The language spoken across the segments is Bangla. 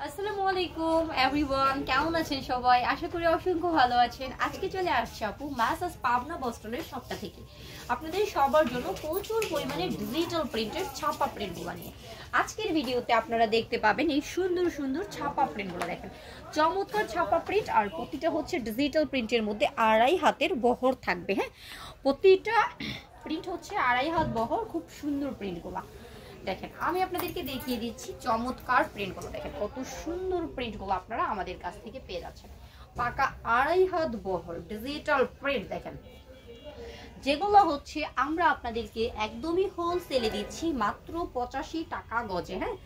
আসসালামু আলাইকুম এভরিওয়ান, কেমন আছেন সবাই? আশা করি অসংখ্য ভালো আছেন। আজকে চলে আসছে আপু মাসাজ পাবনা বস্ত্রের সপ্তাহ থেকে আপনাদের সবার জন্য প্রচুর পরিমাণে ডিজিটাল প্রিন্টের ছাপা প্রিন্টগুলো নিয়ে। আজকের ভিডিওতে আপনারা দেখতে পাবেন এই সুন্দর সুন্দর ছাপা প্রিন্টগুলো। দেখেন চমৎকার ছাপা প্রিন্ট, আর প্রতিটা হচ্ছে ডিজিটাল প্রিন্টের মধ্যে 2.5 হাতের বহর থাকবে। হ্যাঁ, প্রতিটা প্রিন্ট হচ্ছে 2.5 হাত বহর। খুব সুন্দর প্রিন্টগুলো দেখেন, আমি আপনাদেরকে দেখিয়ে দিচ্ছি চমৎকার প্রিন্টগুলো। দেখেন কত সুন্দর প্রিন্টগুলো আপনারা আমাদের কাছ থেকে পেয়ে যাচ্ছেন। পাকা 2.5 হাত বহর ডিজিটাল প্রিন্ট দেখেন, যেগুলো হচ্ছে আমরা আপনাদেরকে একদমই হোলসেলে দিচ্ছি মাত্র 85 টাকা গজে। হ্যাঁ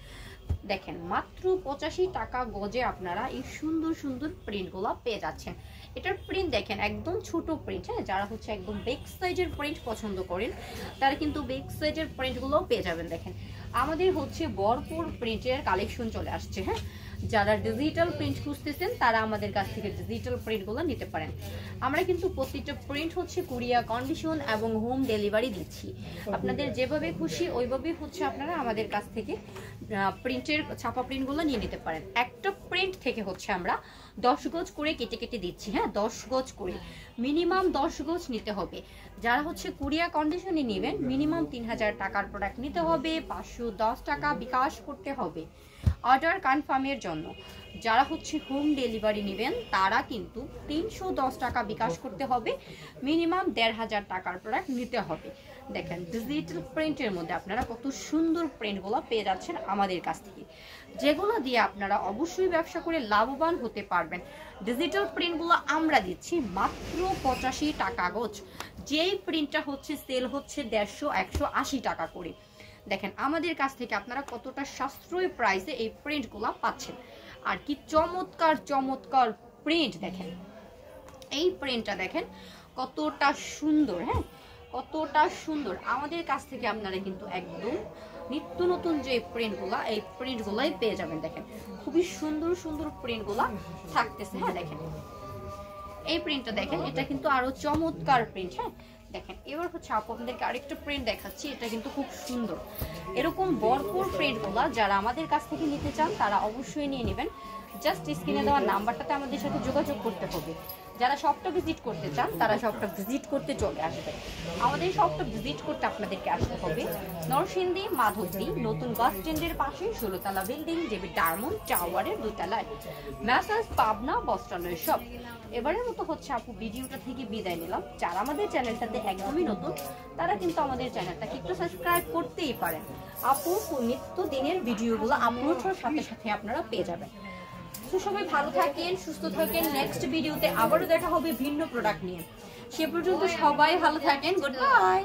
দেখেন, মাত্র 85 টাকা গজে আপনারা এই সুন্দর সুন্দর প্রিন্টগুলো পেয়ে যাচ্ছেন। এটার প্রিন্ট দেখেন একদম ছোট প্রিন্ট। হ্যাঁ, যারা হচ্ছে একদম বিগ সাইজের প্রিন্ট পছন্দ করেন তারা কিন্তু বিগ সাইজের প্রিন্টগুলো পেয়ে যাবেন। দেখেন আমাদের হচ্ছে ভরপুর প্রিন্টের কালেকশন চলে আসছে। হ্যাঁ, যারা ডিজিটাল প্রিন্ট খুঁজতেছেন তারা আমাদের কাছ থেকে ডিজিটাল প্রিন্টগুলো নিতে পারেন। আমরা কিন্তু প্রতিটা প্রিন্ট হচ্ছে কুরিয়ার কন্ডিশন এবং হোম ডেলিভারি দিচ্ছি। আপনাদের যেভাবে খুশি ওইভাবেই হচ্ছে আপনারা আমাদের কাছ থেকে প্রিন্টের ছাপা প্রিন্টগুলো নিয়ে নিতে পারেন। একটা প্রিন্ট থেকে হচ্ছে আমরা 10 গজ করে কেটে কেটে দিচ্ছি। হ্যাঁ, 10 গজ করে মিনিমাম 10 গজ নিতে হবে। যারা হচ্ছে কুরিয়ার কন্ডিশনে নেবেন মিনিমাম 3000 টাকার প্রোডাক্ট নিতে হবে, 510 টাকা বিকাশ করতে হবে অর্ডার কনফার্মের জন্য। যারা হচ্ছে হোম ডেলিভারি নেবেন তারা কিন্তু 310 টাকা বিকাশ করতে হবে, মিনিমাম 1500 টাকার প্রোডাক্ট নিতে হবে। দেখেন ডিজিটাল প্রিন্টের মধ্যে আপনারা কত সুন্দর প্রিন্টগুলো পেয়ে যাচ্ছেন আমাদের কাছ থেকে, যেগুলো দিয়ে আপনারা অবশ্যই ব্যবসা করে লাভবান হতে পারবেন। ডিজিটাল প্রিন্টগুলো আমরা দিচ্ছি মাত্র 85 টাকা গজ, যেই প্রিন্টটা হচ্ছে সেল হচ্ছে 150 180 টাকা করে। দেখেন আমাদের কাছ থেকে আপনারা কতটা সাশ্রয়ী প্রাইসে এই প্রিন্টগুলো পাচ্ছেন। আর কি চমৎকার চমৎকার প্রিন্ট দেখেন, এই প্রিন্টটা দেখেন কতটা সুন্দর। হ্যাঁ, কতটা সুন্দর। আমাদের কাছ থেকে আপনারা কিন্তু একদম নিত্য নতুন যে প্রিন্টগুলা এই প্রিন্টগুলাই পেয়ে যাবেন। দেখেন খুবই সুন্দর সুন্দর প্রিন্টগুলা থাকতেছে। হ্যাঁ দেখেন এই প্রিন্টটা দেখেন, এটা কিন্তু আরো চমৎকার প্রিন্ট। হ্যাঁ দেখেন, এবার হচ্ছে আপনাদেরকে আরেকটা প্রিন্ট দেখাচ্ছি, এটা কিন্তু খুব সুন্দর। এরকম ভরপুর প্রিন্টগুলা যারা আমাদের কাছ থেকে নিতে চান তারা অবশ্যই নিয়ে নেবেন। জাস্ট স্ক্রিনে দেওয়া নাম্বারটাতে আমাদের সাথে যোগাযোগ করতে হবে। যারা শপটা ভিজিট করতে চান তারা শপটা ভিজিট করতে চলে আসবে। আমাদের শপটা ভিজিট করতে আপনাদেরকে আসতে হবে নরসিংদী মাধবদী নতুন বাস স্ট্যান্ডের পাশে 16 তলা বিল্ডিং, ডেবি ডায়মন্ড টাওয়ারের 2 তলায় ম্যাসাজ পাবনা বস্ত্রালয় শপ। এবারের মতো হচ্ছে আপু ভিডিওটা থেকে বিদায় নিলাম। যারা আমাদের চ্যানেলটাতে একদমই নতুন তারা কিন্তু আমাদের চ্যানেলটাকে একটু সাবস্ক্রাইব করতেই পারেন। আপু নিত্য দিনের ভিডিওগুলো আপলোড হওয়ার সাথে সাথে আপনারা পেয়ে যাবেন। তো সবাই ভালো থাকেন, সুস্থ থাকেন। নেক্সট ভিডিওতে আবারও দেখা হবে ভিন্ন প্রোডাক্ট নিয়ে। সে পর্যন্ত সবাই ভালো থাকেন। Good bye.